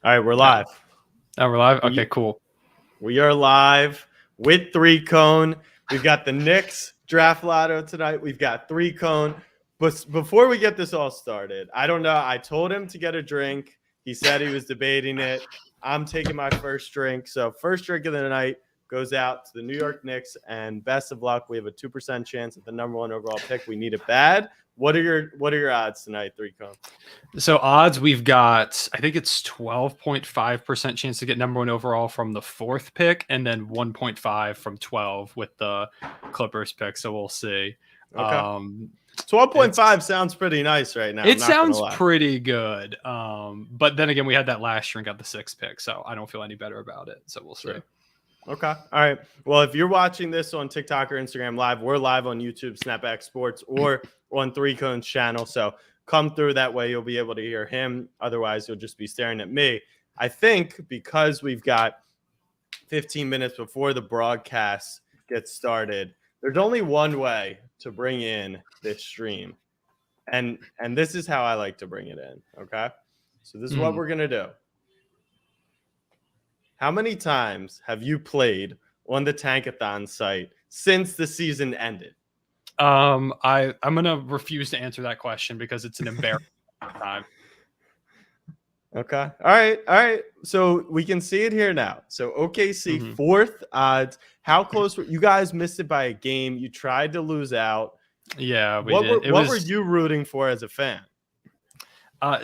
All right, we're live. Oh, we're live? Okay, cool. We are live with 3Cone. We've got the Knicks draft lotto tonight. We've got 3Cone. But before we get this all started, I don't know. I told him to get a drink. He said he was debating it. I'm taking my first drink. So first drink of the night goes out to the New York Knicks. And best of luck. We have a 2% chance at the number 1 overall pick. We need it bad. What are your odds tonight, 3Cone? So odds, we've got, I think it's 12.5% chance to get number 1 overall from the 4th pick, and then 1.5 from 12 with the Clippers pick. So we'll see. Okay. 12.5 sounds pretty nice right now. It sounds pretty good. But then again, we had that last year and got the 6th pick, so I don't feel any better about it. So we'll see. Sure. Okay. All right. Well, if you're watching this on TikTok or Instagram live, we're live on YouTube, Snapback Sports, or on 3Cone's channel. So come through that way. You'll be able to hear him. Otherwise, you'll just be staring at me. I think because we've got 15 minutes before the broadcast gets started, there's only one way to bring in this stream. And this is how I like to bring it in. Okay. So this is what we're going to do. How many times have you played on the Tankathon site since the season ended? I'm gonna refuse to answer that question because it's an embarrassing time. Okay. All right. So we can see it here now. So OKC 4th odds. How close were you guys? Missed it by a game. You tried to lose out. Yeah, we did. What were you rooting for as a fan?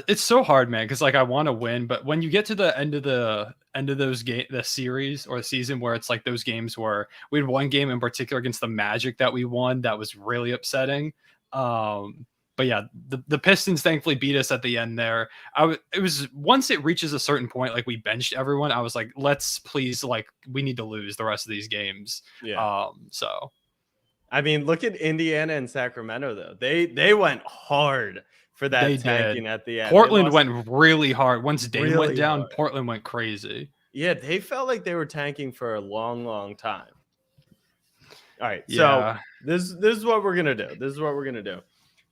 It's so hard, man, because like I want to win, but when you get to the end of the the series or the season where it's like those games where we had one game in particular against the Magic that we won that was really upsetting. But yeah, the Pistons thankfully beat us at the end there. It was once it reaches a certain point, like we benched everyone. I was like, let's please, like, we need to lose the rest of these games. Yeah. So I mean, look at Indiana and Sacramento though. They went hard for that tanking at the end. Portland went really hard. Once Dame went down, Portland went crazy. Yeah, they felt like they were tanking for a long, long time. All right, yeah. So this is what we're gonna do.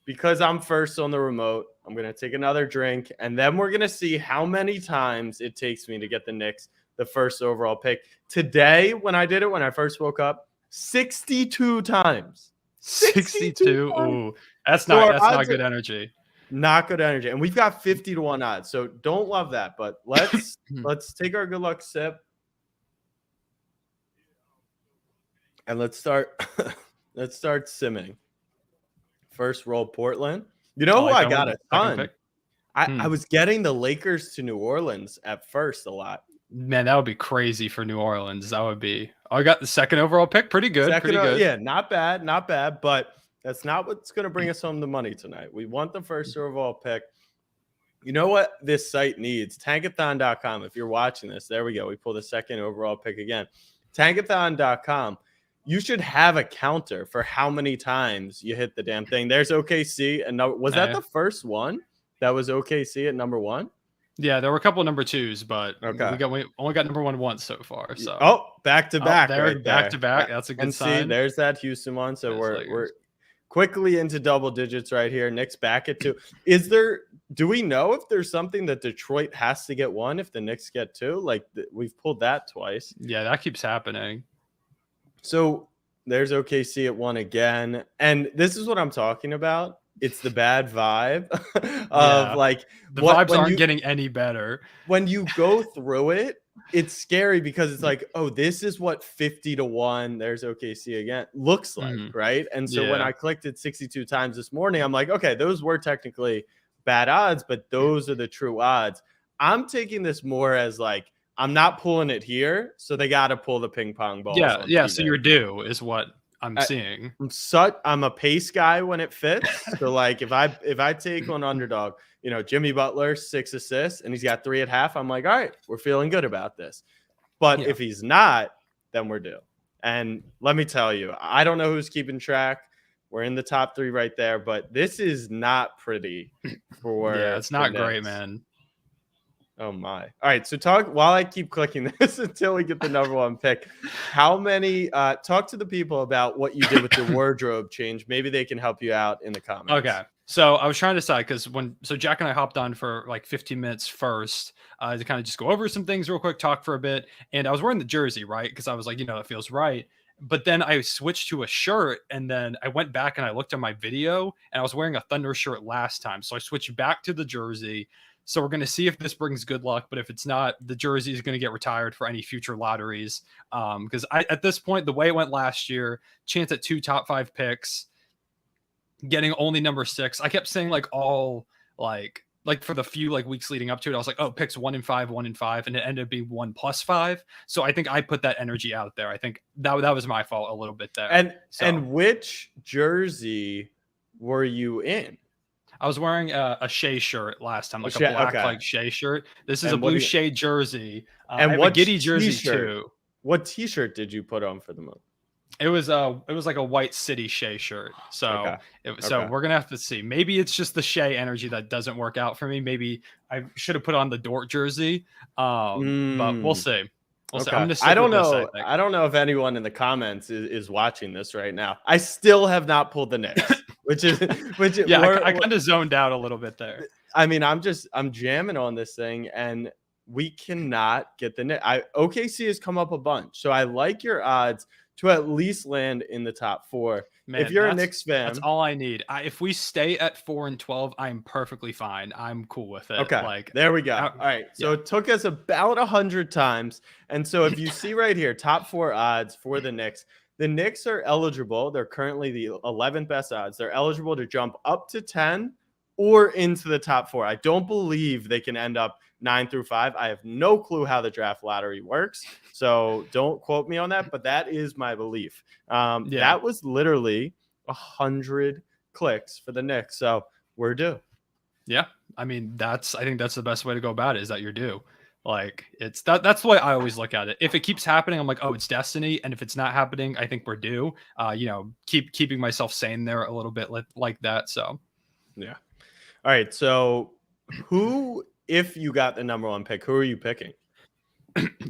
Because I'm first on the remote, I'm gonna take another drink, and then we're gonna see how many times it takes me to get the Knicks the first overall pick. Today, when I did it, when I first woke up, 62 times. 62. Ooh, that's not good energy. Not good energy. And we've got 50 to 1 odds. So don't love that. But let's take our good luck sip. And let's start simming. First roll, Portland. You know who I got a ton? I was getting the Lakers to New Orleans at first a lot. Man, that would be crazy for New Orleans. That would be. I got the 2nd overall pick. Pretty good. Yeah, not bad. But that's not what's going to bring us home the money tonight. We want the first overall pick. You know what this site needs? Tankathon.com. If you're watching this, there we go. We pull the 2nd overall pick again. Tankathon.com. You should have a counter for how many times you hit the damn thing. There's OKC. And was that the first one that was OKC at number 1? Yeah, there were a couple of number 2s, but we only got number 1 once so far. So back to back, back to back. That's a good sign. See, there's that Houston one. So we're quickly into double digits right here. Knicks back at 2. Do we know if there's something that Detroit has to get 1 if the Knicks get 2? Like we've pulled that twice. Yeah, that keeps happening. So there's OKC at 1 again. And this is what I'm talking about. It's the bad vibe of like the vibes aren't getting any better. When you go through it, it's scary because it's like, oh, this is what 50 to 1. There's OKC again looks like, right? And so when I clicked it 62 times this morning, I'm like, okay, those were technically bad odds, but those are the true odds. I'm taking this more as like, I'm not pulling it here, so they got to pull the ping pong ball. Yeah. So you're due is what I'm seeing. I'm a pace guy when it fits. So like if I take on underdog, Jimmy Butler 6 assists and he's got 3 at half, I'm like, all right, we're feeling good about this. But if he's not, then we're due. And let me tell you, I don't know who's keeping track. We're in the top 3 right there, but this is not pretty for it's not great, man. Oh my. All right. So while I keep clicking this until we get the number 1 pick, how many talk to the people about what you did with your wardrobe change. Maybe they can help you out in the comments. Okay. So I was trying to decide because Jack and I hopped on for like 15 minutes first to kind of just go over some things real quick, talk for a bit. And I was wearing the jersey, right? Because I was like, it feels right. But then I switched to a shirt and then I went back and I looked at my video and I was wearing a Thunder shirt last time. So I switched back to the jersey. So we're going to see if this brings good luck. But if it's not, the jersey is going to get retired for any future lotteries. Because at this point, the way it went last year, chance at 2 top 5 picks, getting only number 6. I kept saying like for the few like weeks leading up to it, I was like, oh, picks 1 and 5, 1 and 5, and it ended up being 1 plus 5. So I think I put that energy out there. I think that was my fault a little bit there. And which jersey were you in? I was wearing a Shea shirt last time, like a black like Shea shirt. This is a blue Shea jersey. And what Giddy jersey too. What t-shirt did you put on for the month? It was like a White City Shea shirt. So so we're gonna have to see. Maybe it's just the Shea energy that doesn't work out for me. Maybe I should have put on the Dort jersey. But we'll see. We'll see. I'm gonna I don't know. I don't know if anyone in the comments is watching this right now. I still have not pulled the Knicks, which I kind of zoned out a little bit there. I mean, I'm jamming on this thing, and we cannot get the Knicks. OKC has come up a bunch, so I like your odds to at least land in the top 4. Man, if you're a Knicks fan, that's all I need. If we stay at 4-12, I'm perfectly fine. I'm cool with it. Okay, like there we go. All right, so it took us about 100 times, and so if you see right here, top 4 odds for the Knicks. The Knicks are eligible. They're currently the 11th best odds. They're eligible to jump up to 10 or into the top 4. I don't believe they can end up 9 through 5. I have no clue how the draft lottery works, so don't quote me on that, but that is my belief. That was literally 100 clicks for the Knicks, so we're due. Yeah, I mean, I think that's the best way to go about it, is that you're due. Like, it's that's the way I always look at it. If it keeps happening, I'm like, oh, it's destiny. And if it's not happening, I think we're due. Keeping myself sane there a little bit like that. So yeah. All right. So if you got the number 1 pick, who are you picking?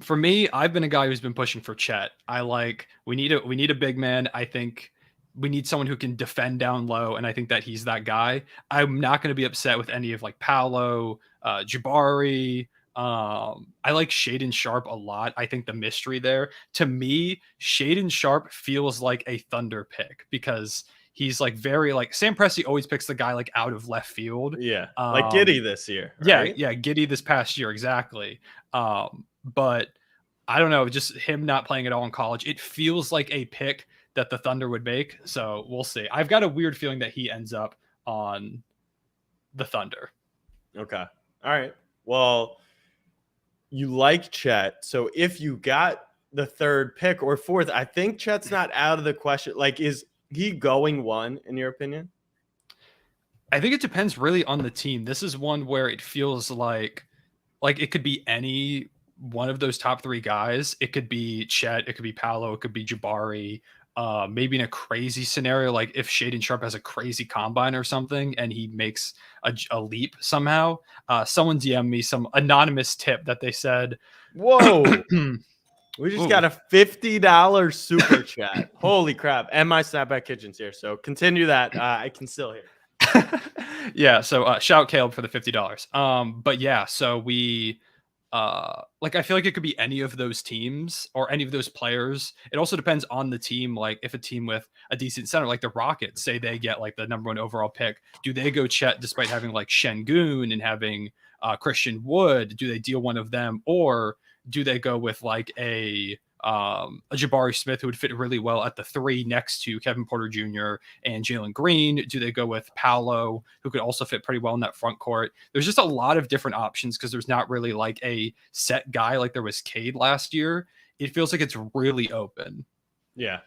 For me, I've been a guy who's been pushing for Chet. We need a big man. I think we need someone who can defend down low, and I think that he's that guy. I'm not going to be upset with any of like Paolo, Jabari. I like Shaedon Sharpe a lot. I think the mystery there, to me, Shaedon Sharpe feels like a Thunder pick because he's like very like Sam Presti always picks the guy like out of left field. Yeah. Like Giddy this year. Right? Yeah. Giddy this past year. Exactly. But I don't know, just him not playing at all in college. It feels like a pick that the Thunder would make. So we'll see. I've got a weird feeling that he ends up on the Thunder. Okay. All right. Well, you like Chet. So if you got the 3rd pick or 4th, I think Chet's not out of the question. Like, is he going 1 in your opinion? I think it depends really on the team. This is one where it feels like it could be any one of those top 3 guys. It could be Chet, it could be Paolo, it could be Jabari. Maybe in a crazy scenario, like if Shaedon Sharpe has a crazy combine or something and he makes a leap somehow. Someone DM me some anonymous tip that they said, whoa, we just got a $50 super chat. Holy crap. And my Snapback Kitchen's here. So continue that. I can still hear. Yeah. So shout Caleb for the $50. But yeah, so we I feel like it could be any of those teams or any of those players. It also depends on the team. Like if a team with a decent center, like the Rockets, say they get like the number 1 overall pick, do they go Chet despite having like Şengün and having Christian Wood? Do they deal one of them, or do they go with like a Jabari Smith who would fit really well at the 3 next to Kevin Porter Jr. and Jalen Green? Do they go with Paolo, who could also fit pretty well in that front court? There's just a lot of different options because there's not really like a set guy like there was Cade last year. It feels like it's really open. Yeah.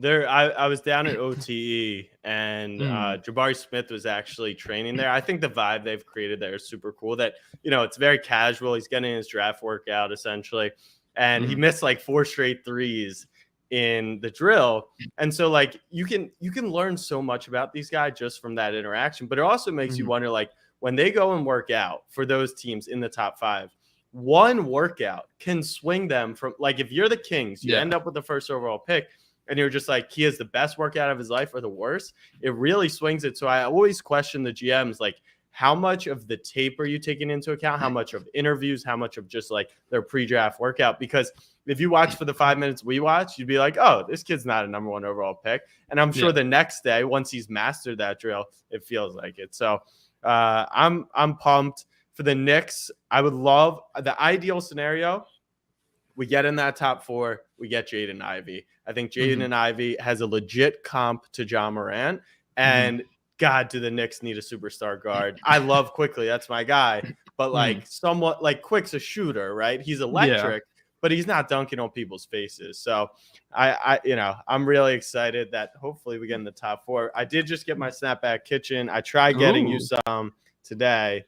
I was down at OTE and Jabari Smith was actually training there. I think the vibe they've created there is super cool. That, it's very casual. He's getting his draft workout essentially. And he missed like 4 straight threes in the drill. And so like you can learn so much about these guys just from that interaction. But it also makes you wonder, like, when they go and work out for those teams in the top 5, one workout can swing them from, like, if you're the Kings, you end up with the 1st overall pick. and you're just like, he has the best workout of his life or the worst, it really swings it. So I always question the GMs, like, how much of the tape are you taking into account? How much of interviews? How much of just like their pre-draft workout? Because if you watch for the 5 minutes we watched, you'd be like, oh, this kid's not a number 1 overall pick. And I'm sure the next day, once he's mastered that drill, it feels like it. So I'm pumped for the Knicks. I would love the ideal scenario. We get in that top 4. We get Jaden Ivey. I think Jaden Ivey has a legit comp to John Morant. And God, do the Knicks need a superstar guard? I love Quickly. That's my guy. But like somewhat like Quick's a shooter, right? He's electric, but he's not dunking on people's faces. So I'm really excited that hopefully we get in the top 4. I did just get my Snapback Kitchen. I tried getting you some today.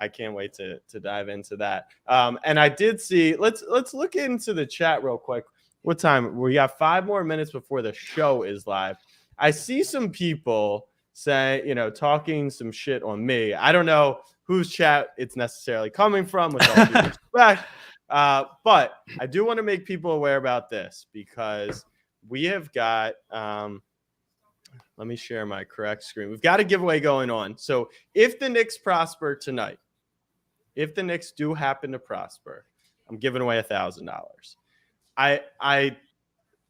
I can't wait to dive into that. And I did see, let's look into the chat real quick. What time? We got 5 more minutes before the show is live. I see some people say, talking some shit on me. I don't know whose chat it's necessarily coming from, with all due respect. But I do want to make people aware about this, because we have got, let me share my correct screen. We've got a giveaway going on. So if the Knicks prosper tonight, if the Knicks do happen to prosper, I'm giving away $1,000.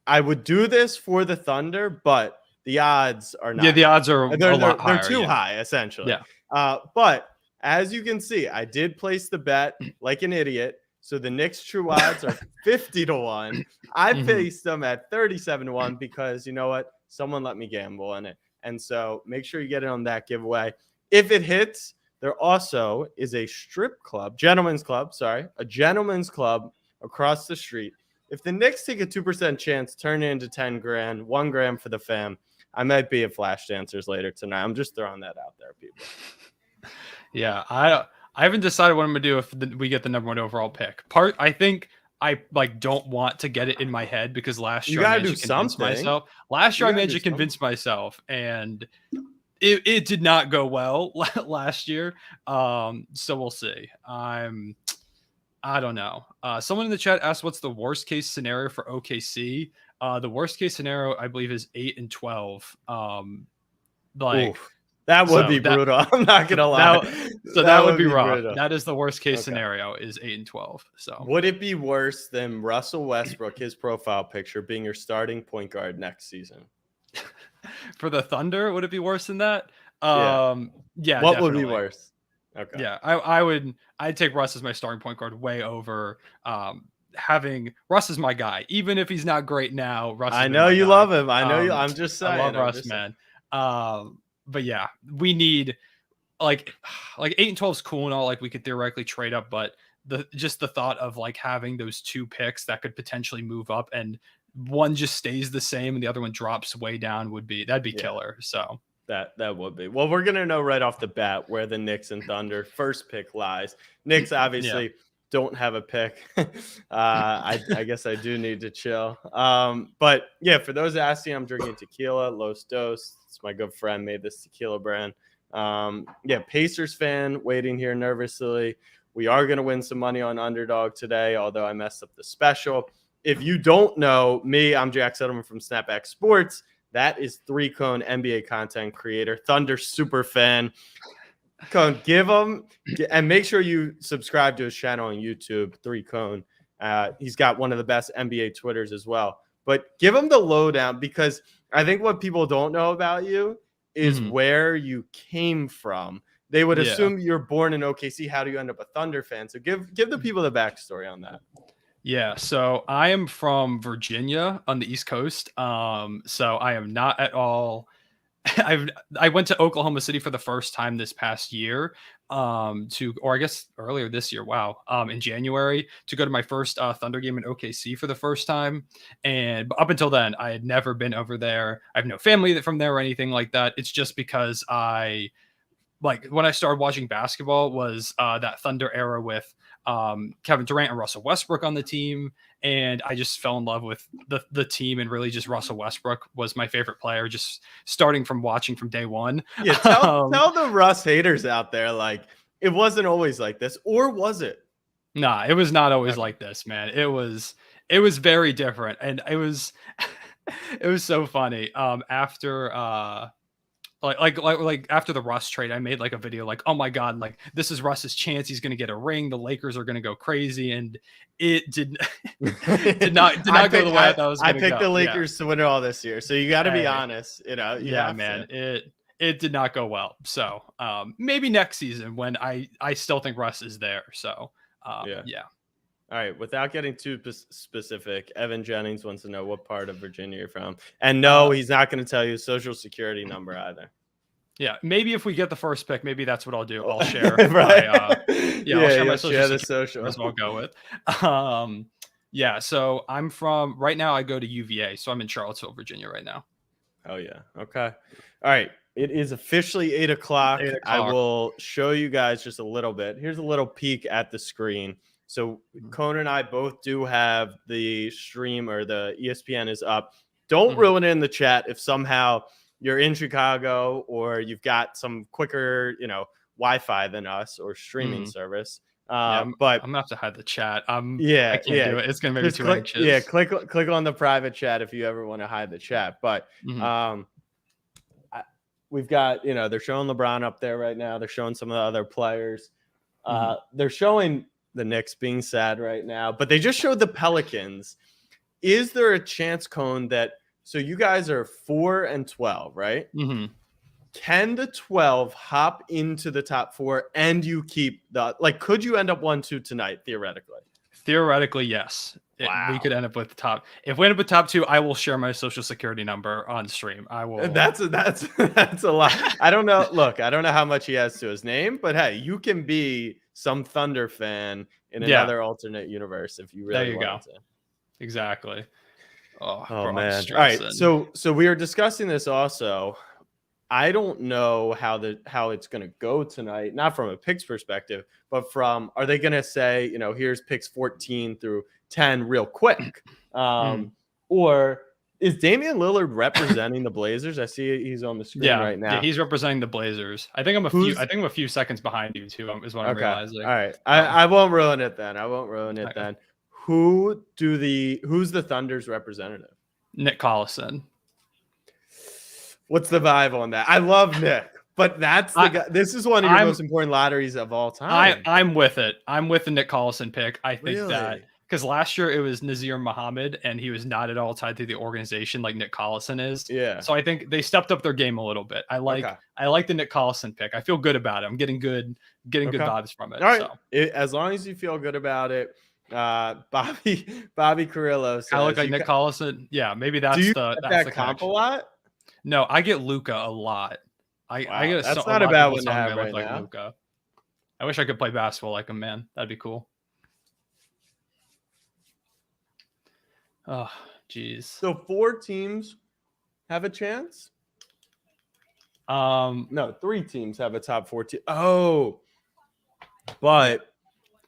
I would do this for the Thunder, but the odds are not. Yeah, the odds are a lot higher. They're too high, essentially. Yeah. But as you can see, I did place the bet like an idiot. So the Knicks true odds are 50-1. I placed them at 37-1 because you know what? Someone let me gamble on it. And so make sure you get in on that giveaway. If it hits, there also is a gentleman's club across the street. If the Knicks take a 2% chance, turn it into 10 grand, 1 grand for the fam. I might be at Flash Dancers later tonight. I'm just throwing that out there, people. Yeah, I haven't decided what I'm gonna do if we get the number 1 overall pick. I think I don't want to get it in my head, because last year I managed to convince myself. I managed to convince myself, and it did not go well last year. So we'll see. I don't know. Someone in the chat asked, what's the worst case scenario for OKC? The worst case scenario, I believe, is 8-12. That would be brutal. I'm not gonna lie. That would be rough. Brutal. That is the worst case scenario, is 8-12. So would it be worse than Russell Westbrook, his profile picture, being your starting point guard next season? For the Thunder, would it be worse than that? Yeah. What definitely would be worse? Okay. Yeah, I'd take Russ as my starting point guard way over having Russ is my guy. Even if he's not great now, Russ. I know you love him. I know you. I'm just saying. I love Russ, man. But yeah, we need like 8-12 is cool and all. Like we could theoretically trade up, but the thought of like having those 2 picks that could potentially move up, and one just stays the same and the other one drops way down, that'd be killer. So. That would be. Well, we're gonna know right off the bat where the Knicks and Thunder first pick lies. Knicks obviously don't have a pick. I guess I do need to chill. But yeah, for those asking, I'm drinking tequila, Los Dos. It's my good friend made this tequila brand. Pacers fan waiting here nervously. We are gonna win some money on Underdog today, although I messed up the special. If you don't know me, I'm Jack Settleman from Snapback Sports. That is 3Cone NBA content creator, Thunder super fan. Cone, give him, and make sure you subscribe to his channel on YouTube, 3Cone. He's got one of the best NBA Twitters as well. But give him the lowdown, because I think what people don't know about you is where you came from. They would assume you're born in OKC. How do you end up a Thunder fan? So give the people the backstory on that. Yeah, so I am from Virginia on the East Coast. So I am not at all. I went to Oklahoma City for the first time this past year, or I guess earlier this year. Wow, in January, to go to my first Thunder game in OKC for the first time. And up until then, I had never been over there. I have no family from there or anything like that. It's just because when I started watching basketball was that Thunder era with Kevin Durant and Russell Westbrook on the team, and I just fell in love with the team, and really just Russell Westbrook was my favorite player, just starting from watching from day one. Yeah, tell the Russ haters out there, like, it wasn't always like this, or was it? Nah, it was not always like this, man. It was very different, and it was It was so funny. After like after the Russ trade, I made like a video like, oh my god, like this is Russ's chance. He's gonna get a ring. The Lakers are gonna go crazy, and it did did not go the way I thought it was I gonna picked go. the Lakers to win it all this year, so you got to be honest. You know, you Yeah, have man, to. it did not go well. So maybe next season when I still think Russ is there. So yeah. All right, without getting too specific, Evan Jennings wants to know what part of Virginia you're from. And no, he's not going to tell you his social security number either. Yeah, maybe if we get the first pick, maybe that's what I'll do. I'll share right. I'll share my social. As well go with. Yeah, so I'm from right now. I go to UVA, so I'm in Charlottesville, Virginia right now. Oh yeah. Okay. All right. It is officially 8 o'clock. I will show you guys just a little bit. Here's a little peek at the screen. So Conan and I both do have the stream, or the ESPN is up. Don't ruin it in the chat if somehow you're in Chicago or you've got some quicker, Wi-Fi than us or streaming service. But I'm gonna have to hide the chat. I can't do it. It's gonna make me too anxious. Yeah, click on the private chat if you ever want to hide the chat. But we've got, they're showing LeBron up there right now. They're showing some of the other players. They're showing the Knicks being sad right now, but they just showed the Pelicans. Is there a chance, Cone, that so you guys are 4 and 12, right? Can the 12 hop into the top 4 and you keep could you end up 1-2 tonight theoretically? Theoretically, yes. We could end up with the top. If we end up with top 2, I will share my social security number on stream. I will. That's a lot. I don't know. Look, I don't know how much he has to his name, but hey, you can be some Thunder fan in another alternate universe if you really want to. Exactly. Oh bro, man. All right. So we are discussing this also. I don't know how it's going to go tonight, not from a picks perspective, but from, are they going to say, here's picks 14 through 10 real quick? Or is Damian Lillard representing the Blazers? I see he's on the screen right now. Yeah, he's representing the Blazers. I think I'm a few seconds behind you too, is what I'm realizing. All right. I won't ruin it then. Then. Who's the Thunder's representative? Nick Collison. What's the vibe on that? I love Nick, but that's the guy. This is one of your most important lotteries of all time. I'm with it. I'm with the Nick Collison pick. I think that because last year it was Nazir Muhammad, and he was not at all tied to the organization like Nick Collison is. Yeah. So I think they stepped up their game a little bit. I like the Nick Collison pick. I feel good about it. I'm getting good vibes from it. All right. As long as you feel good about it. Bobby Carrillo says, I look like Nick Collison. Yeah, maybe that's do you the get that comp a lot? No, I get Luka a lot. I get that's not a bad one to have right now. Luka. I wish I could play basketball like him, man. That'd be cool. Oh, geez. So 4 teams have a chance? No, 3 teams have a top 4 team. Oh, but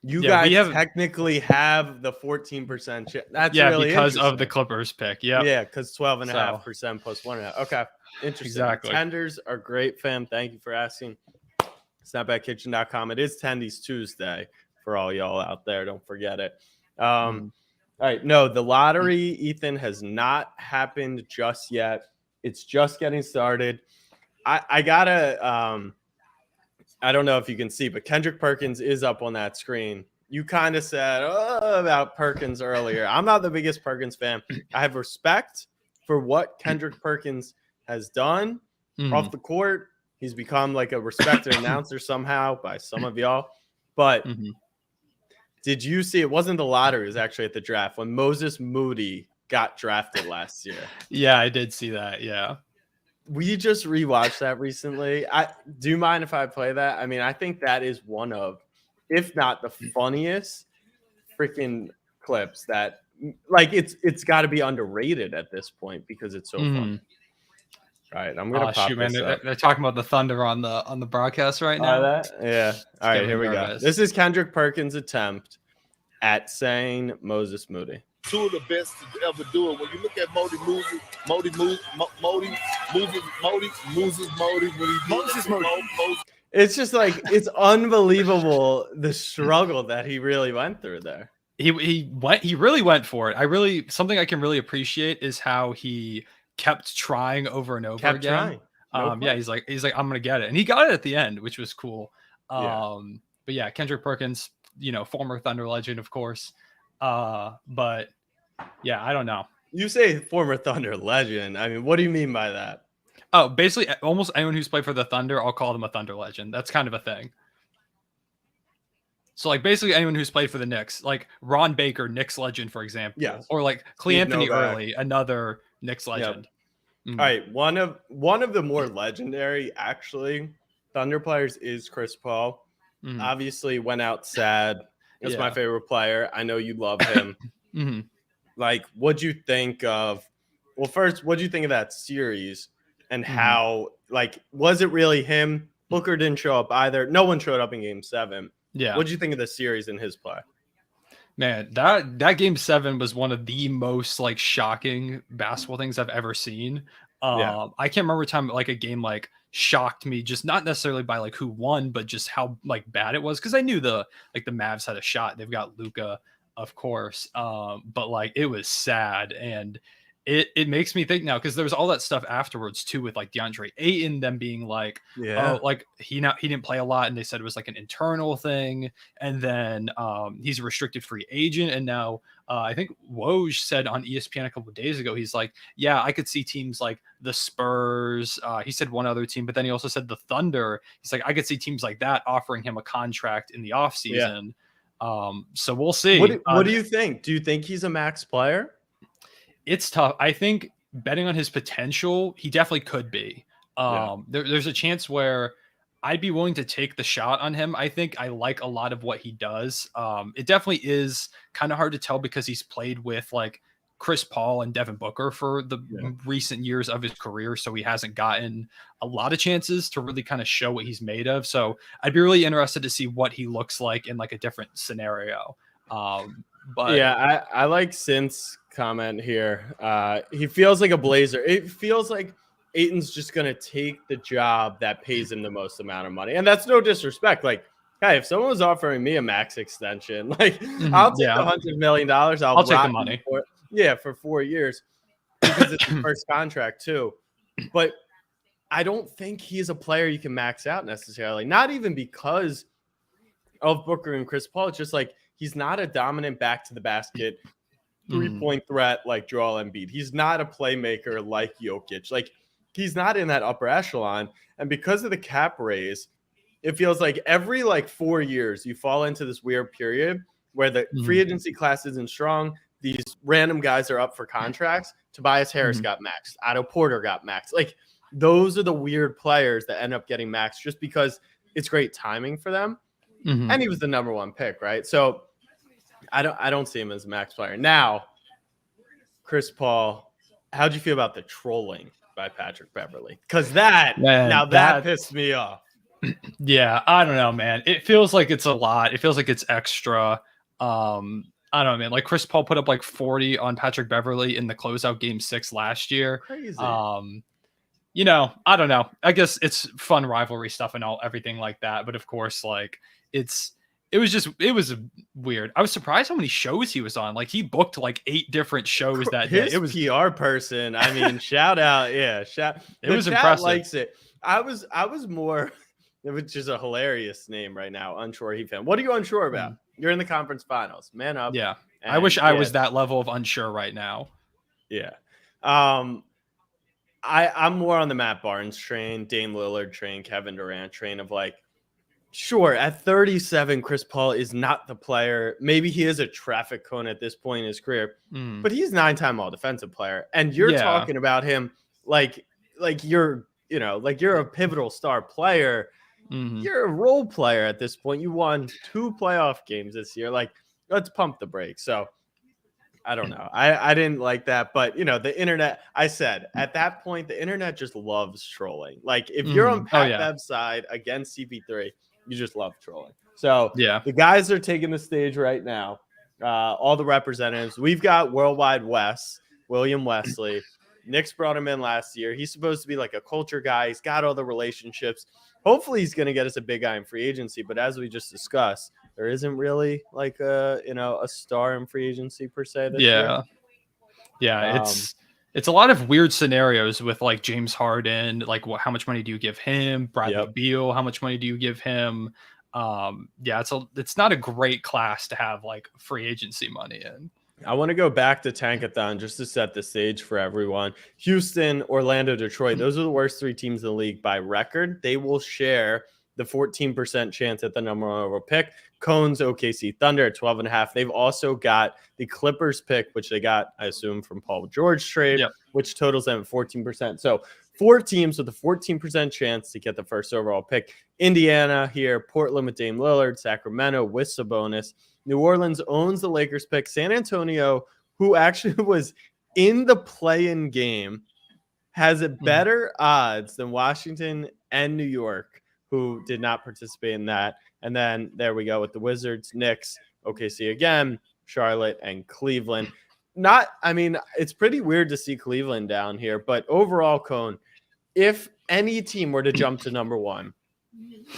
you guys technically have the 14% chance. That's really because of the Clippers pick. Yeah, because 12.5% plus 1.5. Okay, interesting. Exactly. Tenders are great, fam. Thank you for asking. Snapbackkitchen.com. It is Tendies Tuesday for all y'all out there. Don't forget it. All right. No, the lottery, Ethan, has not happened just yet. It's just getting started. I gotta. I don't know if you can see, but Kendrick Perkins is up on that screen. You kind of said about Perkins earlier. I'm not the biggest Perkins fan. I have respect for what Kendrick Perkins has done off the court. He's become like a respected announcer somehow by some of y'all. But did you see, it wasn't the lottery, it was actually at the draft when Moses Moody got drafted last year. Yeah, I did see that. Yeah. We just rewatched that recently. Do you mind if I play that? I mean, I think that is one of, if not the funniest freaking clips that, it's got to be underrated at this point because it's so fun. All right, I'm gonna pop this up. They're talking about the Thunder on the broadcast right now. Yeah. All right, here we go. This is Kendrick Perkins' attempt at saying Moses Moody. 2 of the best to ever do it. When you look at it's just like, it's unbelievable the struggle that he really went through there. he really went for it. Something I can really appreciate is how he kept trying over and over Kept again. trying. No Yeah, question. he's like, I'm gonna get it. And he got it at the end, which was cool. Yeah. But yeah, Kendrick Perkins, former Thunder legend, of course. But yeah, I don't know. You say former Thunder legend. I mean, what do you mean by that? Oh, basically almost anyone who's played for the Thunder, I'll call them a Thunder legend. That's kind of a thing. So like basically anyone who's played for the Knicks, like Ron Baker, Knicks legend, for example. Yes. Or like Steve Anthony Novak. Early, another Knicks legend. All right, one of the more legendary actually Thunder players is Chris Paul. Obviously went out sad. That's my favorite player. I know you love him. Like, what'd you think of? Well, first, what'd you think of that series and how? Like, was it really him? Booker didn't show up either. No one showed up in Game 7. Yeah. What'd you think of the series and his play? Man, that Game 7 was one of the most like shocking basketball things I've ever seen. I can't remember a time like a game like shocked me, just not necessarily by like who won, but just how like bad it was. Because I knew the Mavs had a shot. They've got Luka, of course. But like it was sad, and it makes me think now, because there was all that stuff afterwards too with like DeAndre Ayton, them being like, oh, like he didn't play a lot, and they said it was like an internal thing, and then he's a restricted free agent, and now I think Woj said on ESPN a couple of days ago, he's like, yeah, I could see teams like the Spurs. He said one other team, but then he also said the Thunder. He's like, I could see teams like that offering him a contract in the offseason. So we'll see. What do you think? Do you think he's a max player? It's tough. I think betting on his potential, he definitely could be. There's a chance where I'd be willing to take the shot on him. I think I like a lot of what he does. It definitely is kind of hard to tell because he's played with like Chris Paul and Devin Booker for the recent years of his career. So he hasn't gotten a lot of chances to really kind of show what he's made of. So I'd be really interested to see what he looks like in like a different scenario. But yeah, I like Synth's comment here. He feels like a Blazer. It feels like Ayton's just going to take the job that pays him the most amount of money. And that's no disrespect. Like, hey, if someone was offering me a max extension, like I'll take the $100 million. I'll take the money. For 4 years because it's the first contract too. But I don't think he's a player you can max out necessarily. Not even because of Booker and Chris Paul. It's just like, he's not a dominant back to the basket, 3-point threat like Joel Embiid. He's not a playmaker like Jokic. Like, he's not in that upper echelon. And because of the cap raise, it feels like every like 4 years you fall into this weird period where the free agency class isn't strong. These random guys are up for contracts. Tobias Harris got maxed. Otto Porter got maxed. Like, those are the weird players that end up getting maxed just because it's great timing for them. And he was the number 1 pick, right? So I don't see him as a max player. Now, Chris Paul, how'd you feel about the trolling by Patrick Beverley? Because that pissed me off. Yeah, I don't know, man. It feels like it's a lot. It feels like it's extra. I don't know, man. Like Chris Paul put up like 40 on Patrick Beverley in the closeout Game 6 last year. Crazy. I don't know. I guess it's fun rivalry stuff and everything like that. But of course, like it was weird. I was surprised how many shows he was on. Like he booked like 8 different shows that day. It was PR person. I mean, shout out. Yeah. It was impressive. Likes it. I was more, which is a hilarious name right now. Unsure Heat fan. What are you unsure about? You're in the conference finals. Man up. Yeah. I wish I was that level of unsure right now. Yeah. I'm more on the Matt Barnes train, Dame Lillard train, Kevin Durant train of like, sure, at 37, Chris Paul is not the player. Maybe he is a traffic cone at this point in his career, but he's 9-time all-defensive player. And you're talking about him like you're a pivotal star player. You're a role player at this point. You won 2 playoff games this year. Like, let's pump the brakes. So I don't know. I didn't like that, but the internet, I said at that point, the internet just loves trolling. Like if you're on Pat Bev's side against CP3, you just love trolling. So the guys are taking the stage right now. All the representatives. We've got Worldwide Wes, William Wesley. Knicks brought him in last year. He's supposed to be like a culture guy. He's got all the relationships. Hopefully he's going to get us a big guy in free agency. But as we just discussed, there isn't really like a star in free agency per se this year. Yeah, it's a lot of weird scenarios with like James Harden. Like, how much money do you give him? Bradley Beal, how much money do you give him? Yeah, it's not a great class to have like free agency money in. I want to go back to Tankathon just to set the stage for everyone. Houston, Orlando, Detroit, those are the worst 3 teams in the league by record. They will share the 14% chance at the number 1 overall pick. Cones, OKC Thunder at 12.5. They've also got the Clippers pick, which they got, I assume, from Paul George trade, which totals them at 14%. So 4 teams with a 14% chance to get the first overall pick. Indiana here, Portland with Dame Lillard, Sacramento with Sabonis. New Orleans owns the Lakers pick. San Antonio, who actually was in the play-in game, has a better odds than Washington and New York, who did not participate in that. And then there we go with the Wizards, Knicks, OKC again, Charlotte, and Cleveland. It's pretty weird to see Cleveland down here, but overall, Cone, if any team were to jump to number 1,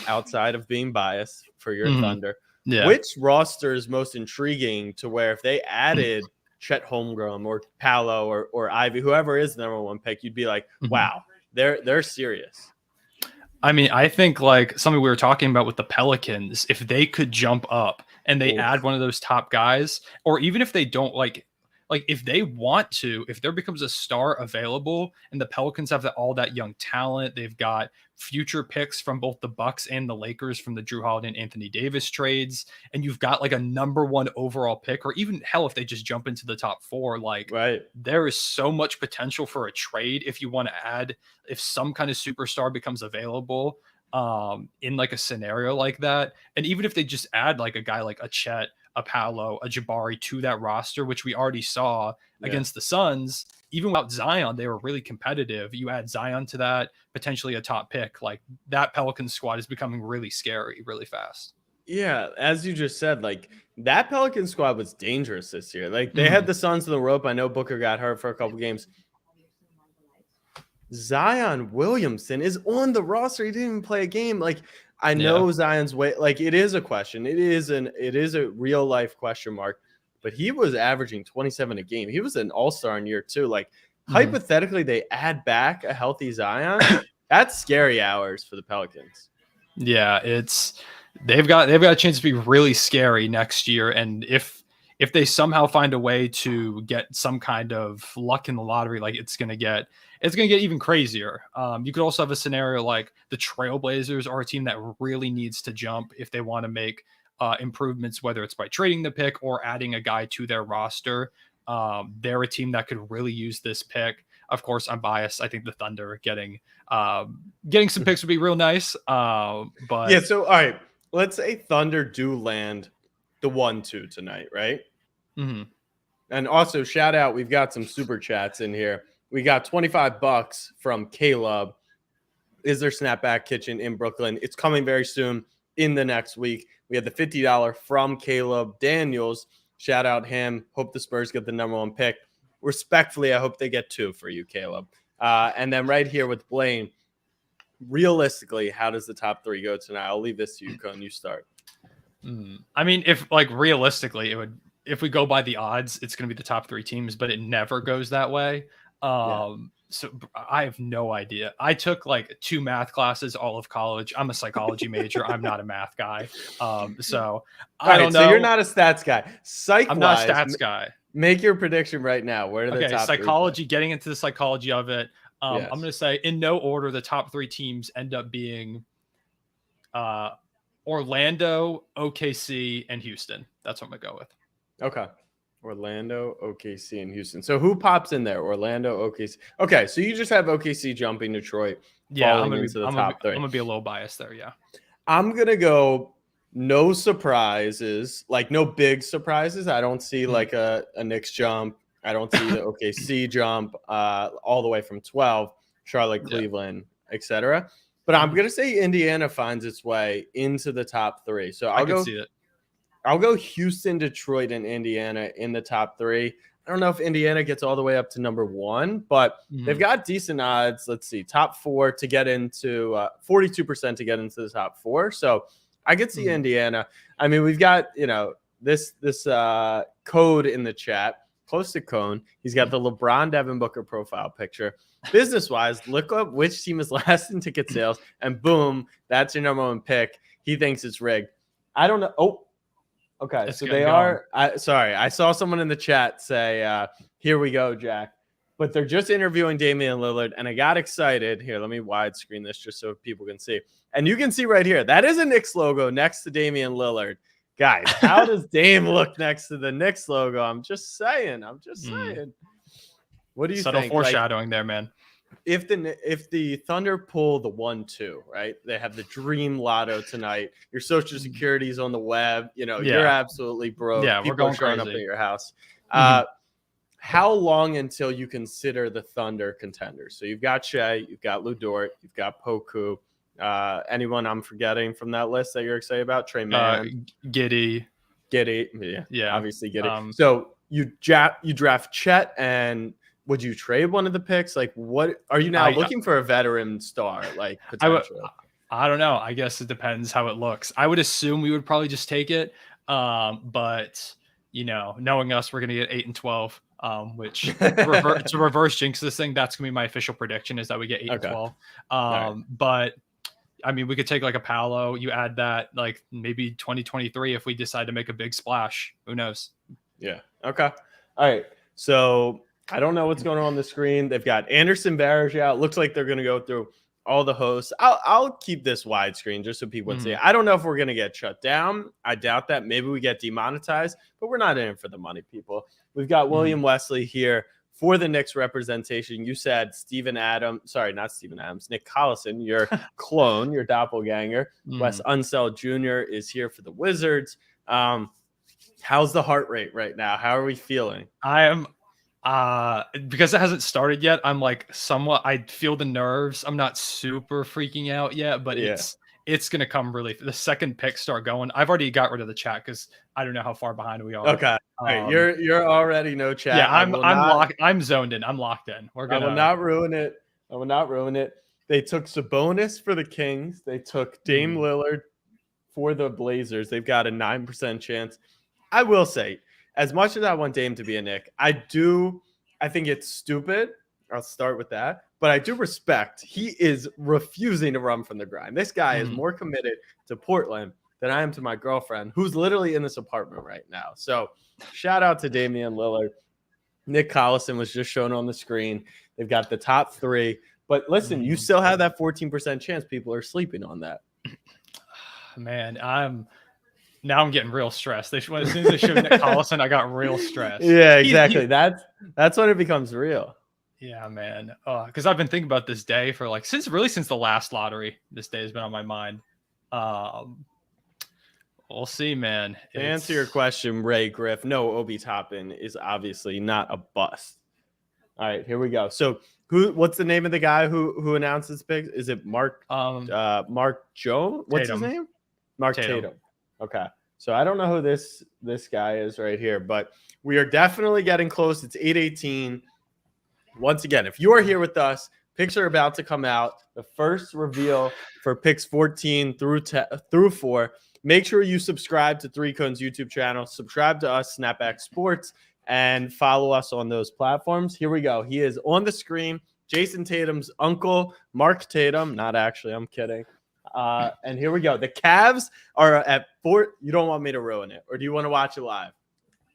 outside of being biased for your Thunder, which roster is most intriguing to where if they added Chet Holmgren or Paolo or Ivy, whoever is the number 1 pick, you'd be like, wow, they're serious. I mean, I think like something we were talking about with the Pelicans, if they could jump up and they add one of those top guys, or even if they don't like if they want to, if there becomes a star available and the Pelicans have all that young talent, they've got future picks from both the Bucks and the Lakers from the Drew Holiday and Anthony Davis trades, and you've got like a number 1 overall pick, or even hell, if they just jump into the top 4, like there is so much potential for a trade if you want to add, if some kind of superstar becomes available in like a scenario like that. And even if they just add like a guy like a Chet, a Paolo, a Jabari to that roster, which we already saw against the Suns, even without Zion, they were really competitive. You add Zion to that, potentially a top pick, like that Pelicans squad is becoming really scary really fast. Yeah, as you just said, like that Pelican squad was dangerous this year. Like they had the Suns in the rope. I know Booker got hurt for a couple games. Zion Williamson is on the roster. He didn't even play a game. Like I know Zion's weight, like it is a question. It is a real life question mark, but he was averaging 27 a game. He was an all-star in year 2. Like hypothetically, they add back a healthy Zion. That's scary hours for the Pelicans. Yeah, they've got a chance to be really scary next year. And if they somehow find a way to get some kind of luck in the lottery, like it's gonna get even crazier. You could also have a scenario like the Trailblazers are a team that really needs to jump if they want to make improvements, whether it's by trading the pick or adding a guy to their roster. They're a team that could really use this pick. Of course, I'm biased. I think the Thunder getting some picks would be real nice. But yeah, so all right, let's say Thunder do land the 1-2 tonight, right? And also shout out, we've got some super chats in here. We got $25 from Caleb. Is there Snapback Kitchen in Brooklyn? It's coming very soon in the next week. We had the $50 from Caleb Daniels. Shout out him. Hope the Spurs get the number 1 pick. Respectfully, I hope they get 2 for you, Caleb. And then right here with Blaine, realistically, how does the top 3 go tonight? I'll leave this to you, Cone. You start. I mean, if like realistically, if we go by the odds, it's going to be the top 3 teams, but it never goes that way. So I have no idea. I took like 2 math classes all of college. I'm a psychology major. I'm not a math guy. So I don't know. So you're not a stats guy. I'm not a stats guy. Make your prediction right now. Where are the top psychology, 3? getting into the psychology of it. I'm going to say in no order, the top 3 teams end up being Orlando, OKC, and Houston. That's what I'm going to go with. Okay. Orlando, OKC, and Houston. So who pops in there? Orlando, OKC. Okay, so you just have OKC jumping Detroit. Yeah, I'm going to be a little biased there, yeah. I'm going to go no surprises, like no big surprises. I don't see like a Knicks jump. I don't see the OKC jump all the way from 12, Charlotte, Cleveland, etc. But I'm going to say Indiana finds its way into the top 3. So I can see it. I'll go Houston, Detroit, and Indiana in the top 3. I don't know if Indiana gets all the way up to number 1, but they've got decent odds. Let's see, top 4 to get into 42% to get into the top 4. So I could see Mhm. Indiana. I mean, we've got, this code in the chat, close to Cone. He's got the LeBron Devin Booker profile picture. Business wise, look up which team is last in ticket sales, and boom, that's your number one pick. He thinks it's rigged. I don't know. Oh, okay. It's So getting they going. are. Sorry, I saw someone in the chat say, "Here we go, Jack." But they're just interviewing Damian Lillard, and I got excited. Here, let me widescreen this just so people can see. And you can see right here, that is a Knicks logo next to Damian Lillard. Guys, how does Dame look next to the Knicks logo? I'm just saying. What do you Subtle think? foreshadowing there, man. If the Thunder pull the 1-2, right? They have the dream lotto tonight. Your social security is on the web. You're absolutely broke. Yeah, we're People going are showing up crazy. at your house. Mhm. How long until you consider the Thunder contenders? So you've got Shea, you've got Lu Dort, you've got Poku. Anyone I'm forgetting from that list that you're excited about? Trey Mann, Giddy. yeah, obviously Giddy. Um, So you draft Chet, and would you trade one of the picks? Like, what are you now looking for a veteran star? Like potentially. I don't know. I guess it depends how it looks. I would assume we would probably just take it. But knowing us, we're gonna get 8 and 12. Which to reverse jinx this thing, that's gonna be my official prediction is that we get 8 and 12. Right. But I mean, we could take like a Paolo. You add that like maybe 2023 if we decide to make a big splash. Who knows? Yeah. Okay. All right. So I don't know what's going on the screen. They've got Anderson Barrage out. Looks like they're going to go through all the hosts. I'll keep this widescreen just so people can see it. I don't know if we're going to get shut down. I doubt that. Maybe we get demonetized, but we're not in it for the money, people. We've got William Wesley here for the Knicks representation. You said Steven Adams. Sorry, not Steven Adams. Nick Collison, your clone, your doppelganger. Wes Unseld Jr. is here for the Wizards. How's the heart rate right now? How are we feeling? I am because it hasn't started yet. I'm like somewhat. I feel the nerves. I'm not super freaking out yet, but it's gonna come really. The second pick start going. I've already got rid of the chat because I don't know how far behind we are. Okay, you're already no chat. Yeah, I'm locked. I'm zoned in. I'm locked in. I will not ruin it. I will not ruin it. They took Sabonis for the Kings. They took Dame Lillard for the Blazers. They've got a 9% chance. I will say, as much as I want Dame to be a Knick, I think it's stupid. I'll start with that. But I do respect he is refusing to run from the grind. This guy is more committed to Portland than I am to my girlfriend, who's literally in this apartment right now. So shout out to Damian Lillard. Nick Collison was just shown on the screen. They've got the top 3. But listen, you still have that 14% chance. People are sleeping on that. Man, I'm getting real stressed. As soon as they showed Nick Collison, I got real stressed. Yeah, exactly. That's when it becomes real. Yeah, man. Because I've been thinking about this day for like since the last lottery. This day has been on my mind. We'll see, man. To answer your question, Ray Griff, no, Obi Toppin is obviously not a bust. All right, here we go. So what's the name of the guy who announced this pick? Is it Mark Jones? What's his name? Mark Tatum. Okay. So I don't know who this guy is right here, but we are definitely getting close. It's 8:18. Once again, if you are here with us, picks are about to come out. The first reveal for picks 14 through 4. Make sure you subscribe to 3 Cones YouTube channel. Subscribe to us, Snapback Sports, and follow us on those platforms. Here we go. He is on the screen. Jason Tatum's uncle, Mark Tatum. Not actually, I'm kidding. And here we go. The Cavs are at 4. You don't want me to ruin it, or do you want to watch it live?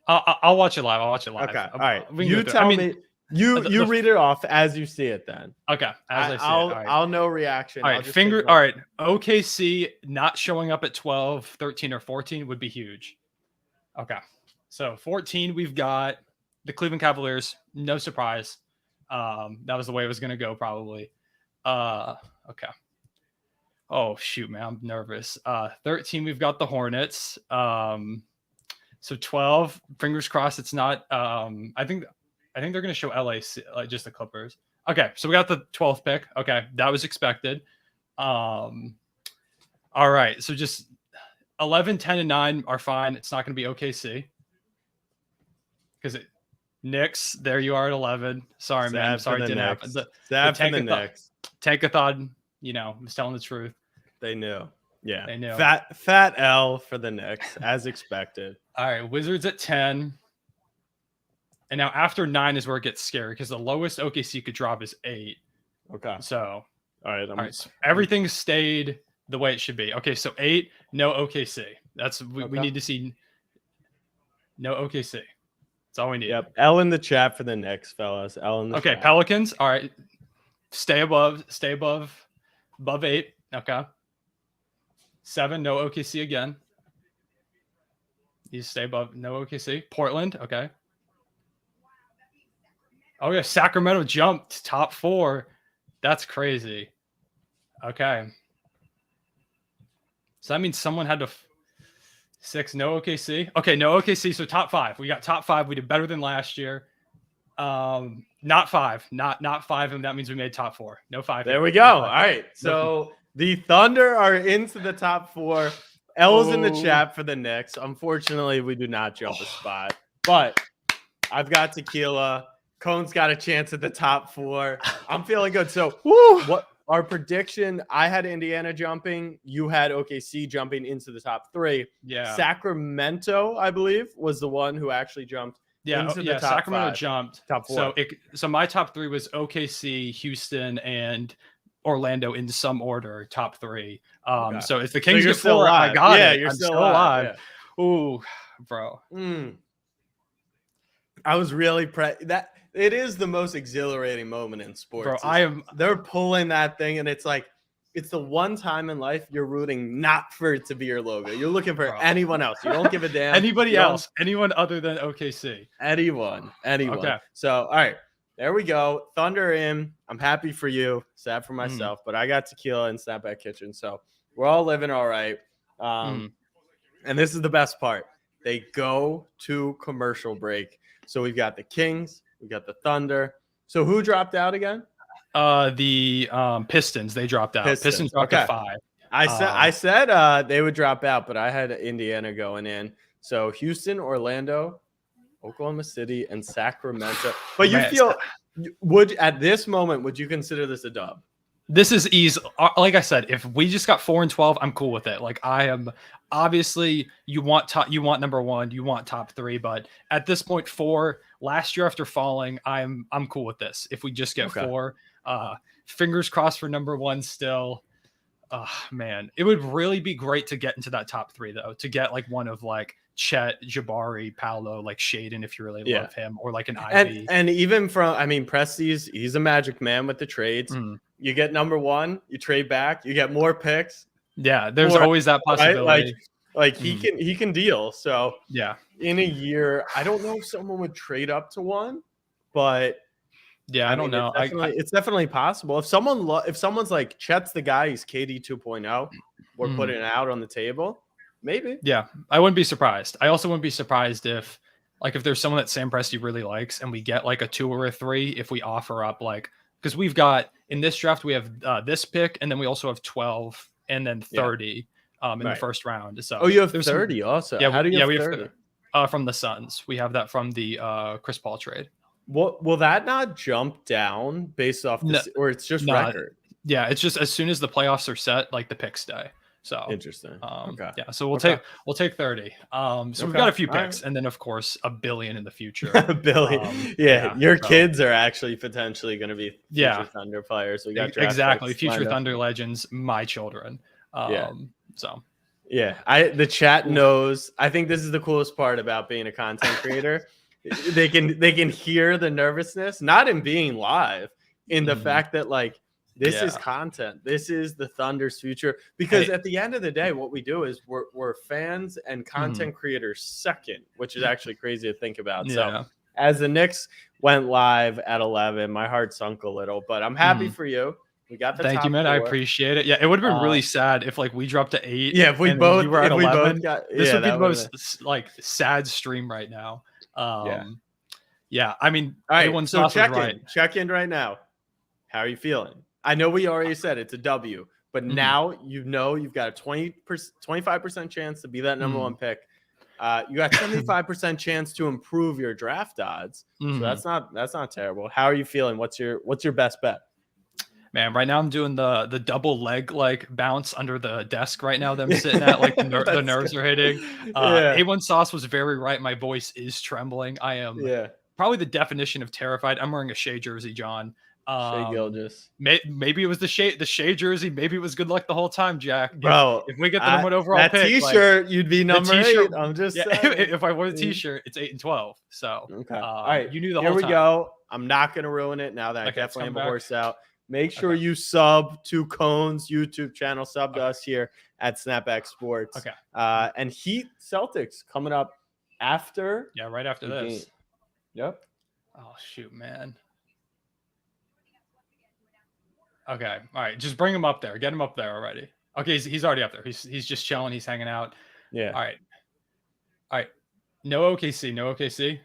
I'll watch it live. Okay. All right. You tell me. You read it off as you see it then. Okay. As I see it. I'll know reaction. All right. All right. OKC not showing up at 12, 13, or 14 would be huge. Okay. So 14, we've got the Cleveland Cavaliers. No surprise. That was the way it was going to go probably. Okay. Oh, shoot, man. I'm nervous. 13, we've got the Hornets. So 12, fingers crossed it's not. I think they're going to show LAC, like just the Clippers. Okay, so we got the 12th pick. Okay, that was expected. All right, so just 11, 10, and 9 are fine. It's not going to be OKC. Because Knicks, there you are at 11. Sorry, man. I'm sorry it didn't happen. The Tankathon, Tankathon, was telling the truth. They knew. Yeah. They knew. Fat L for the Knicks, as expected. All right, Wizards at 10. And now after 9 is where it gets scary because the lowest OKC could drop is 8. Okay. So, All right. all right, so everything stayed the way it should be. Okay, so 8, no OKC. We need to see no OKC. That's all we need. Yep. L in the chat for the Knicks, fellas. L in the Okay, chat. Pelicans. All right, stay above 8. Okay. 7, no OKC again. You stay above, no OKC. Portland, okay. Oh yeah, Sacramento jumped top 4. That's crazy. Okay. So that means someone had to 6, no OKC. Okay, no OKC. So top 5. We got top 5. We did better than last year. Not 5. Not 5, and that means we made top 4. No 5. There we go. All right. So the Thunder are into the top 4. L's in the chat for the Knicks. Unfortunately, we do not jump a spot. But I've got Tequila. Cone's got a chance at the top 4. I'm feeling good. So what our prediction, I had Indiana jumping. You had OKC jumping into the top 3. Yeah. Sacramento, I believe, was the one who actually jumped into the top Sacramento 5. jumped. Top 4. So my top 3 was OKC, Houston, and Orlando in some order, top 3. Okay. So if the Kings you're get still 4, alive. I got Yeah, it. you're I'm still alive. Yeah. Ooh, bro. I was really that it is the most exhilarating moment in sports. Bro, they're pulling that thing, and it's like it's the one time in life you're rooting not for it to be your logo. You're looking for anyone else. You don't give a damn. Anybody else, anyone other than OKC. Anyone. Okay. So, all right, there we go. Thunder in. I'm happy for you. Sad for myself, but I got Tequila and Snapback Kitchen, so we're all living all right. And this is the best part. They go to commercial break. So we've got the Kings, we got the Thunder. So who dropped out again? The Pistons. They dropped out. Pistons dropped at 5. I said they would drop out, but I had Indiana going in. So Houston, Orlando, Oklahoma City, and Sacramento. But you feel at this moment, would you consider this a dub? This is easy. Like I said, if we just got 4 and 12, I'm cool with it. Like I am. Obviously, you want number 1, you want top 3, but at this point, 4. Last year after falling, I'm cool with this. If we just get 4, fingers crossed for number 1 still. Man, it would really be great to get into that top 3 though. To get like one of like Chet, Jabari, Paolo, like Shaden, if you really love him, or like an Ivy. And even from, I mean, Presti's, he's a magic man with the trades. You get number 1, you trade back, you get more picks. Yeah, there's always that possibility. Right? Like he can deal. So yeah, in a year, I don't know if someone would trade up to 1, but yeah, I don't know. It's definitely possible. If someone's like Chet's the guy, he's KD 2.0, we're putting it out on the table. Maybe. Yeah, I wouldn't be surprised. I also wouldn't be surprised if there's someone that Sam Presti really likes and we get like a 2 or a 3 if we offer up because we've got in this draft we have this pick and then we also have 12 and then 30 in the first round. So you have 30 also. Yeah, how do you have 30? From the Suns. We have that from the Chris Paul trade. Will that not jump down based off this, or it's just record? Yeah, it's just as soon as the playoffs are set, like the picks stay. So interesting. Okay. Yeah. So we'll take 30. So we've got a few picks, and then of course $1 billion in the future. $1 billion. Your kids are actually potentially going to be future Thunder players. We got exactly future Thunder legends. My children. So. Yeah, the chat knows. I think this is the coolest part about being a content creator. They can hear the nervousness, not in being live, in the fact that like this is content. This is the Thunder's future. Because at the end of the day, what we do is we're fans and content creators second, which is actually crazy to think about. So as the Knicks went live at 11, my heart sunk a little, but I'm happy for you. We got the Thank you, man. 4. I appreciate it. Yeah, it would have been really sad if like we dropped to 8. Yeah, if we both were at 11. Got, this would be the most like sad stream right now. Yeah. I mean, all right. So check in right now. How are you feeling? I know we already said it's a W, but now you've got a 25% chance to be that number 1 pick. You got 75% chance to improve your draft odds. So that's not terrible. How are you feeling? What's your best bet? Man, right now I'm doing the double leg like bounce under the desk right now that I'm sitting at, like the That's nerves good. are hitting. Yeah. A1 Sauce was very right. My voice is trembling. I am Yeah. probably the definition of terrified. I'm wearing a Shea jersey, John. Shea Gilgeous. Maybe it was the Shea jersey. Maybe it was good luck the whole time, Jack. Bro, If we get the number one overall that pick, T-shirt, you'd be number t-shirt- 8. I'm just yeah, saying. if I wore the T-shirt, it's 8 and 12. So Okay. All right. you knew the Here whole we time. go. I'm not going to ruin it now that I Okay, let's definitely come have a back. horse out. Make sure Okay. you sub to Cone's YouTube channel. Sub to Okay. us here at Snapback Sports. Okay. And Heat Celtics coming up after. Yeah, right after the this. game. Yep. Oh shoot, man. Okay, all right, just bring him up there. Get him up there already. Okay, he's already up there. He's just chilling. He's hanging out. Yeah. All right. No OKC. No OKC.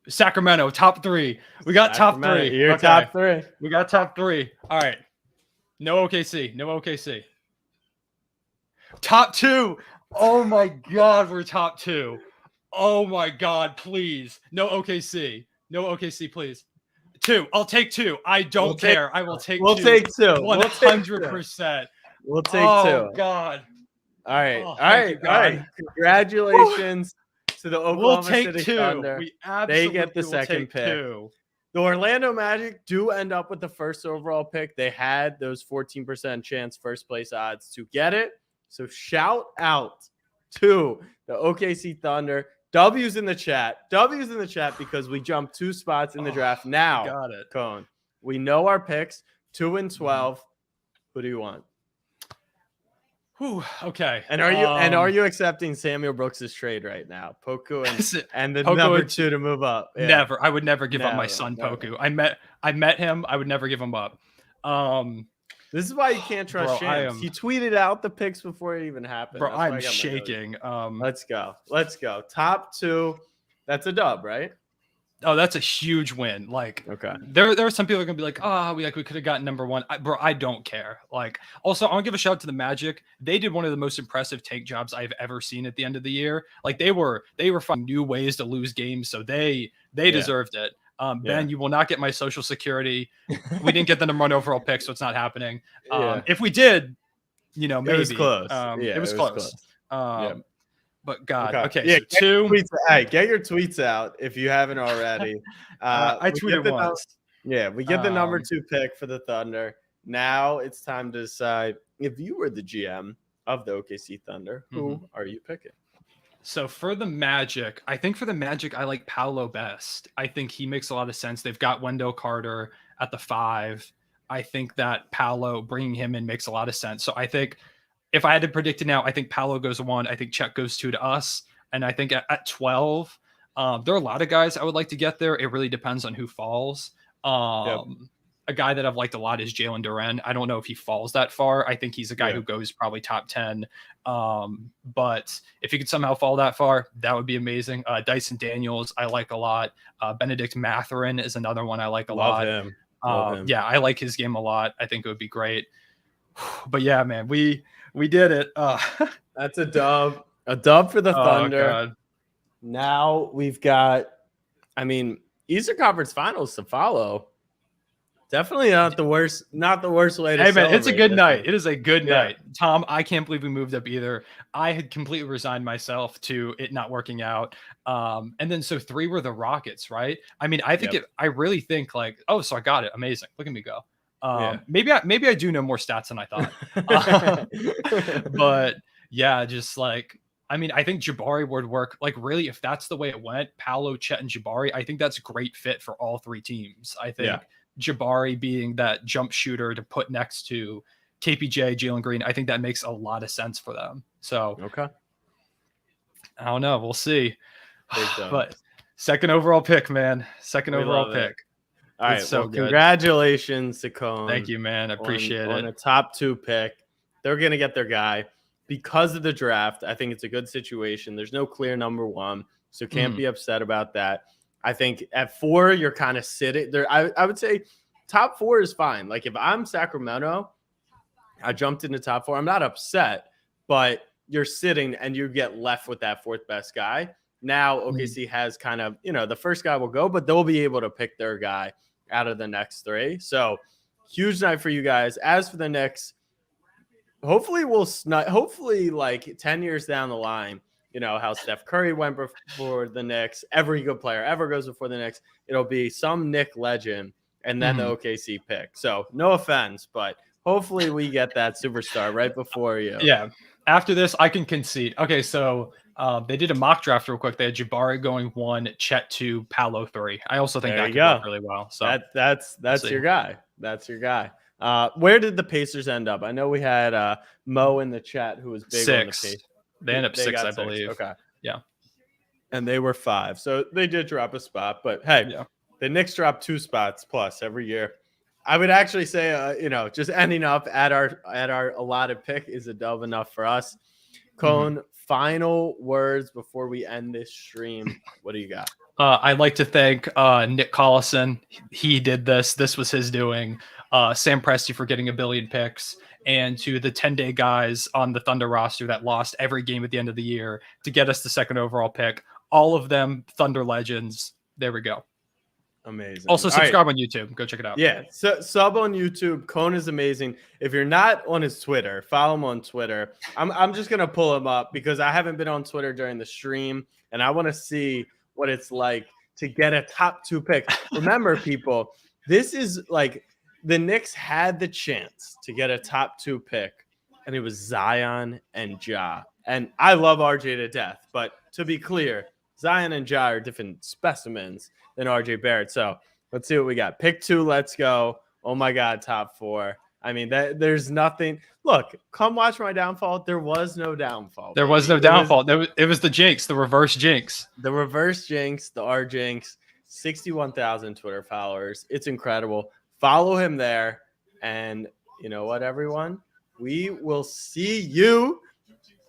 Sacramento top 3. We got top 3. You're Okay. top 3. We got top 3. All right. No OKC. No OKC. Top 2. Oh my God, we're top 2. Oh my God, please. No OKC. No OKC, please. 2. I'll take 2. I don't care. I will take 2. We'll take 2. 100%. We'll take 2. Oh God. All right. Oh, All thank you, right. All right. God. Congratulations to the Oklahoma We'll take City 2. Thunder. We absolutely get the will second take pick. 2. The Orlando Magic do end up with the first overall pick. They had those 14% chance first place odds to get it. So shout out to the OKC Thunder. W's in the chat. W's in the chat because we jumped 2 spots in the draft. Now, Got it. Cone, we know our picks. 2 and 12. Who do you want? Whew, okay. And are you accepting Samuel Brooks's trade right now? Poku and the Poku number and- 2 to move up. Yeah. Never. I would never give up my Never, son never. Poku. I met him. I would never give him up. This is why you can't trust Bro, I Shams. am- He tweeted out the picks before it even happened. Bro, That's why I I'm got my notes. shaking. Let's go. Let's go. Top 2. That's a dub, right? Oh, that's a huge win. Like Okay. there are some people are gonna be like, oh, we could have gotten number 1. Bro, I don't care. Like, also, I want to give a shout out to the Magic. They did one of the most impressive tank jobs I've ever seen at the end of the year. Like they were finding new ways to lose games, so they deserved it. Ben, you will not get my social security. We didn't get the number 1 overall pick, so it's not happening. If we did, maybe It was close. It was close. But God, okay. Yeah, so 2. get your tweets out if you haven't already. I we get tweeted the once. we get the number Um, 2 pick for the Thunder. Now it's time to decide if you were the GM of the OKC Thunder, who are you picking? So for the Magic, I think for the Magic, I like Paolo best. I think he makes a lot of sense. They've got Wendell Carter at the 5. I think that Paolo bringing him in makes a lot of sense. So I think if I had to predict it now, I think Paolo goes 1. I think Chet goes 2 to us. And I think at 12, there are a lot of guys I would like to get there. It really depends on who falls. A guy that I've liked a lot is Jalen Duren. I don't know if he falls that far. I think he's a guy who goes probably top 10. But if he could somehow fall that far, that would be amazing. Dyson Daniels, I like a lot. Benedict Mathurin is another one I like a lot. Love him. Yeah, I like his game a lot. I think it would be great. But yeah, man, we did it. That's a dub. A dub for the Thunder. God. Now we've got, Eastern Conference Finals to follow. Definitely not the worst way to Hey man, it's a celebrate good this night. one. It is a good Yeah. night. Tom, I can't believe we moved up either. I had completely resigned myself to it not working out. And then so 3 were the Rockets, right? I think I really think like, oh, so I got it. Amazing. Look at me go. Maybe I do know more stats than I thought. But yeah, just like I think Jabari would work. Like, really, if that's the way it went, Paolo, Chet, and Jabari, I think that's a great fit for all 3 teams. I think Jabari being that jump shooter to put next to KPJ, Jalen Green, I think that makes a lot of sense for them. So, Okay. I don't know. We'll see. Big dub. But second overall pick, man. Second We overall love it. pick. All right. It's so Well, good. congratulations to Cone. Thank you, man. I appreciate on it. a top 2 pick. They're going to get their guy because of the draft. I think it's a good situation. There's no clear number 1, so can't be upset about that. I think at 4, you're kind of sitting there. I would say top 4 is fine. Like if I'm Sacramento, I jumped into top 4. I'm not upset, but you're sitting and you get left with that 4th best guy. Now OKC has kind of, the first guy will go, but they'll be able to pick their guy out of the next 3. So huge night for you guys. As for the Knicks, hopefully hopefully like 10 years down the line, you know, how Steph Curry went before the Knicks, every good player ever goes before the Knicks. It'll be some Knick legend and then the OKC pick. So no offense, but hopefully we get that superstar right before you. Yeah. After this, I can concede. Okay, so they did a mock draft real quick. They had Jabari going 1, Chet 2, Paolo 3. I also think There that you could go. work really well. So That's see. your guy. That's your guy. Where did the Pacers end up? I know we had Mo in the chat who was big 6. on the Pacers. They ended up 6, got I believe. Okay. Yeah. And they were 5. So they did drop a spot. But hey, Yeah. the Knicks drop 2 spots plus every year. I would actually say, you know, just ending up at our allotted pick is a dub enough for us. Cone, final words before we end this stream. What do you got? I'd like to thank Nick Collison. He did this. This was his doing. Sam Presti for getting 1 billion picks. And to the 10-day guys on the Thunder roster that lost every game at the end of the year to get us the 2nd overall pick. All of them Thunder legends. There we go. Amazing. Also, All right. subscribe on YouTube. Go check it out. Yeah, so sub on YouTube. Cone is amazing. If you're not on his Twitter, follow him on Twitter. I'm just gonna pull him up because I haven't been on Twitter during the stream, and I want to see what it's like to get a top 2 pick. Remember, people, this is like the Knicks had the chance to get a top 2 pick, and it was Zion and Ja. And I love RJ to death, but to be clear, Zion and Ja are different specimens than RJ Barrett. So let's see what we got. Pick 2, let's go. Oh my God, top 4. I mean, there's nothing. Look, come watch my downfall. There was no downfall. There was no downfall. It was the jinx, the reverse jinx. The reverse jinx, the R jinx, 61,000 Twitter followers. It's incredible. Follow him there. And you know what, everyone? We will see you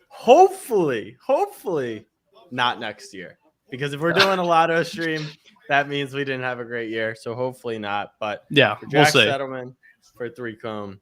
hopefully not next year. Because if we're doing a lotto stream, that means we didn't have a great year. So hopefully not. But Yeah, for we'll Jack see. Settleman, for 3Cone,